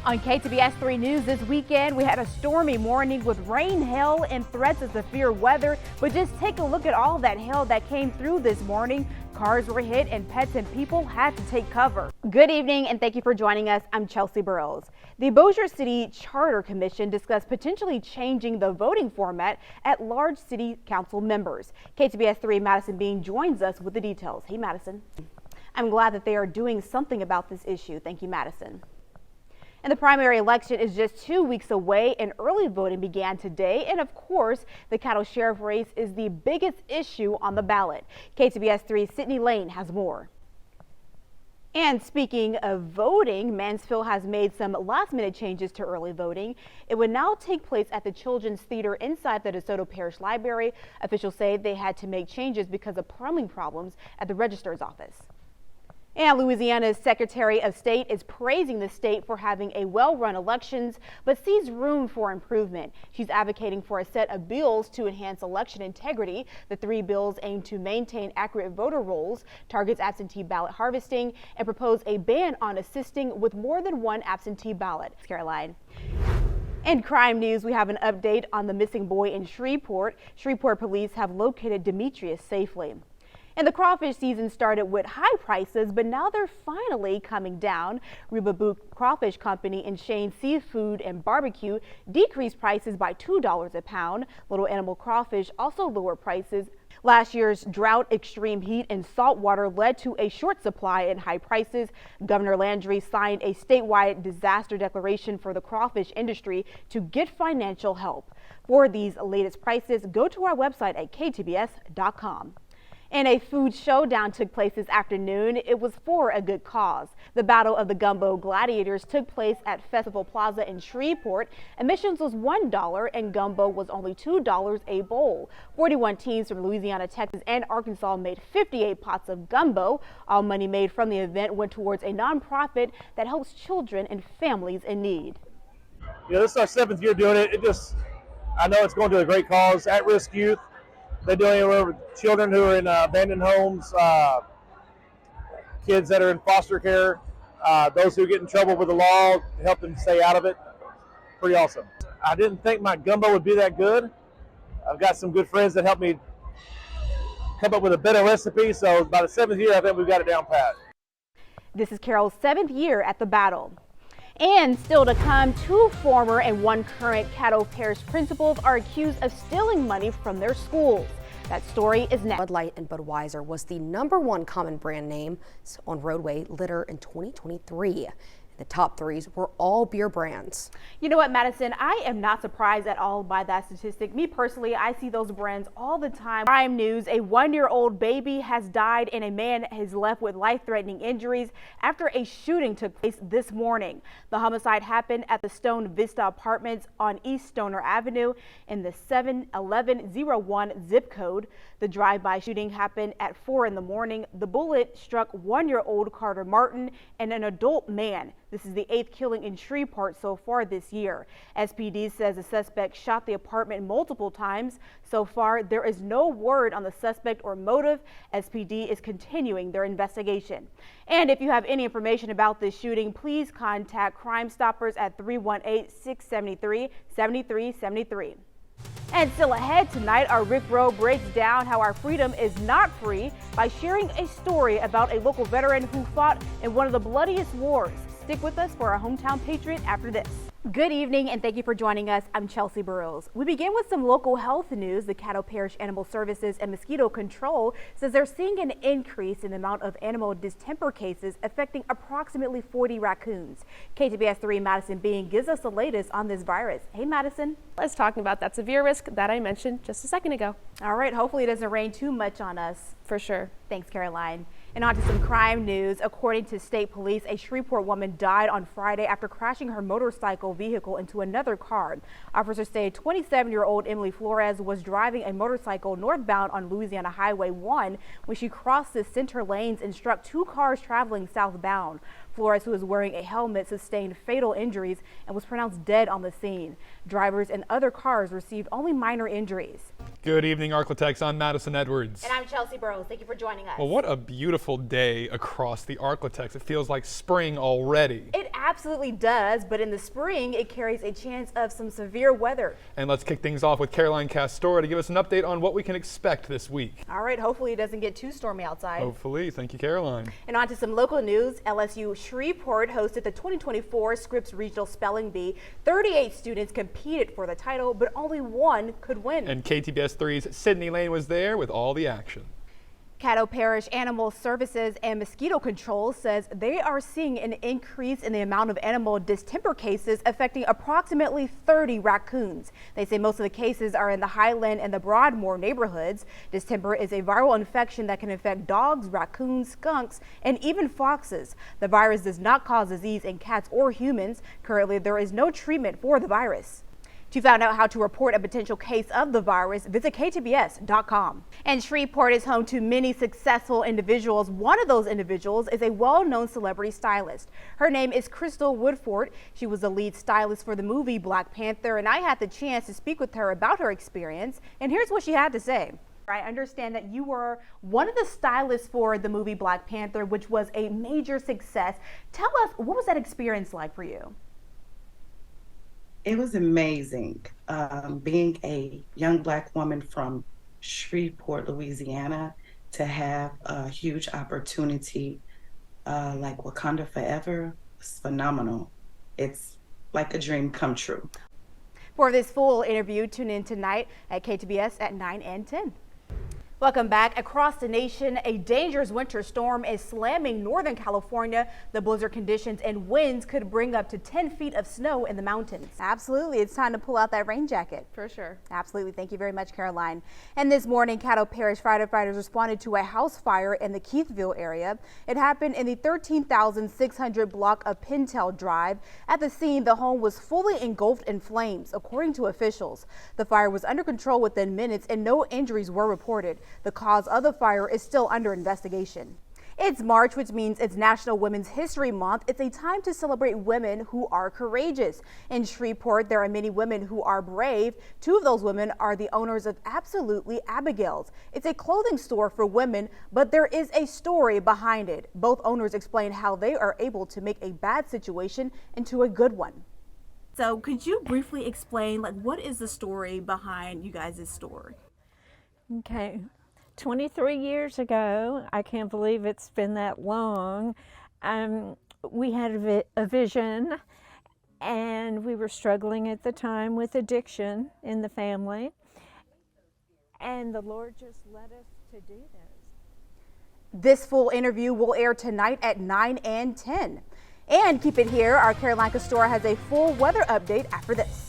On KTBS 3 News this weekend, we had a stormy morning with rain, hail, and threats of severe weather. But just take a look at all that hail that came through this morning. Cars were hit and pets and people had to take cover. Good evening and thank you for joining us. I'm Chelsie Burroughs. The Bossier City Charter Commission discussed potentially changing the voting format at large city council members. KTBS 3 Madison Bean joins us with the details. Hey, Madison. I'm glad that they are doing something about this issue. Thank you, Madison. And the primary election is just 2 weeks away and early voting began today. And of course, the cattle sheriff race is the biggest issue on the ballot. KTBS 3's Sydney Lane has more. And speaking of voting, Mansfield has made some last-minute changes to early voting. It would now take place at the Children's Theater inside the DeSoto Parish Library. Officials say they had to make changes because of plumbing problems at the registrar's office. And Louisiana's Secretary of State is praising the state for having a well-run elections, but sees room for improvement. She's advocating for a set of bills to enhance election integrity. The 3 bills aim to maintain accurate voter rolls, targets absentee ballot harvesting, and propose a ban on assisting with more than one absentee ballot. Caroline. In crime news, we have an update on the missing boy in Shreveport. Shreveport police have located Demetrius safely. And the crawfish season started with high prices, but now they're finally coming down. Reba Boot Crawfish Company and Shane Seafood and Barbecue decreased prices by $2 a pound. Little Animal Crawfish also lowered prices. Last year's drought, extreme heat, and salt water led to a short supply and high prices. Governor Landry signed a statewide disaster declaration for the crawfish industry to get financial help. For these latest prices, go to our website at ktbs.com. And a food showdown took place this afternoon. It was for a good cause. The Battle of the Gumbo Gladiators took place at Festival Plaza in Shreveport. Admissions was $1 and gumbo was only $2 a bowl. 41 teams from Louisiana, Texas, and Arkansas made 58 pots of gumbo. All money made from the event went towards a nonprofit that helps children and families in need. Yeah, this is our 7th year doing it. I know it's going to a great cause, at-risk youth. They're doing it with children who are in abandoned homes, kids that are in foster care, those who get in trouble with the law, help them stay out of it. Pretty awesome. I didn't think my gumbo would be that good. I've got some good friends that helped me come up with a better recipe, so by the 7th year, I think we've got it down pat. This is Carol's 7th year at the battle. And still to come, 2 former and 1 current Caddo Parish principals are accused of stealing money from their schools. That story is next. Bud Light and Budweiser was the #1 common brand name on roadway litter in 2023. The top 3s were all beer brands. You know what, Madison? I am not surprised at all by that statistic. Me personally, I see those brands all the time. Crime news, a 1-year-old baby has died and a man is left with life-threatening injuries after a shooting took place this morning. The homicide happened at the Stone Vista Apartments on East Stoner Avenue in the 71101 zip code. The drive-by shooting happened at 4 in the morning. The bullet struck 1-year-old Carter Martin and an adult man. This is the 8th killing in Shreveport so far this year. SPD says the suspect shot the apartment multiple times. So far, there is no word on the suspect or motive. SPD is continuing their investigation. And if you have any information about this shooting, please contact Crime Stoppers at 318-673-7373. And still ahead tonight, our Rick Rowe breaks down how our freedom is not free by sharing a story about a local veteran who fought in one of the bloodiest wars. Stick with us for our hometown patriot after this. Good evening and thank you for joining us. I'm Chelsie Burroughs. We begin with some local health news. The Caddo Parish Animal Services and Mosquito Control says they're seeing an increase in the amount of animal distemper cases affecting approximately 40 raccoons. KTBS 3 Madison Bean gives us the latest on this virus. Hey, Madison. Let's talk about that severe risk that I mentioned just a second ago. All right. Hopefully it doesn't rain too much on us. For sure. Thanks, Caroline. And on to some crime news. According to state police, a Shreveport woman died on Friday after crashing her motorcycle vehicle into another car. Officers say 27-year-old Emily Flores was driving a motorcycle northbound on Louisiana Highway 1 when she crossed the center lanes and struck 2 cars traveling southbound. Flores, who was wearing a helmet, sustained fatal injuries and was pronounced dead on the scene. Drivers and other cars received only minor injuries. Good evening, Arklatex. I'm Madison Edwards. And I'm Chelsie Burroughs. Thank you for joining us. Well, what a beautiful day across the Arklatex. It feels like spring already. It absolutely does, but in the spring, it carries a chance of some severe weather. And let's kick things off with Caroline Castora to give us an update on what we can expect this week. All right, hopefully it doesn't get too stormy outside. Hopefully. Thank you, Caroline. And on to some local news. LSU Shreveport hosted the 2024 Scripps Regional Spelling Bee. 38 students competed for the title, but only one could win. And KTBS 3's Sydney Lane was there with all the action. Caddo Parish Animal Services and Mosquito Control says they are seeing an increase in the amount of animal distemper cases affecting approximately 30 raccoons. They say most of the cases are in the Highland and the Broadmoor neighborhoods. Distemper is a viral infection that can infect dogs, raccoons, skunks, and even foxes. The virus does not cause disease in cats or humans. Currently, there is no treatment for the virus. To find out how to report a potential case of the virus, visit ktbs.com. And Shreveport is home to many successful individuals. One of those individuals is a well-known celebrity stylist. Her name is Crystal Woodford. She was the lead stylist for the movie Black Panther, and I had the chance to speak with her about her experience, and here's what she had to say. I understand that you were one of the stylists for the movie Black Panther, which was a major success. Tell us, what was that experience like for you? It was amazing. Being a young Black woman from Shreveport, Louisiana, to have a huge opportunity like Wakanda Forever is phenomenal. It's like a dream come true. For this full interview, tune in tonight at KTBS at 9 and 10. Welcome back. Across the nation, a dangerous winter storm is slamming Northern California. The blizzard conditions and winds could bring up to 10 feet of snow in the mountains. Absolutely. It's time to pull out that rain jacket. For sure. Absolutely. Thank you very much, Caroline. And this morning, Caddo Parish firefighters responded to a house fire in the Keithville area. It happened in the 13,600 block of Pintail Drive. At the scene, the home was fully engulfed in flames, according to officials. The fire was under control within minutes and no injuries were reported. The cause of the fire is still under investigation. It's March, which means it's National Women's History Month. It's a time to celebrate women who are courageous. In Shreveport, there are many women who are brave. Two of those women are the owners of Absolutely Abigail's. It's a clothing store for women, but there is a story behind it. Both owners explain how they are able to make a bad situation into a good one. So could you briefly explain, what is the story behind you guys' store? Okay. 23 years ago, I can't believe it's been that long, we had a vision, and we were struggling at the time with addiction in the family, and the Lord just led us to do this. This full interview will air tonight at 9 and 10. And keep it here, our Caroline Castora has a full weather update after this.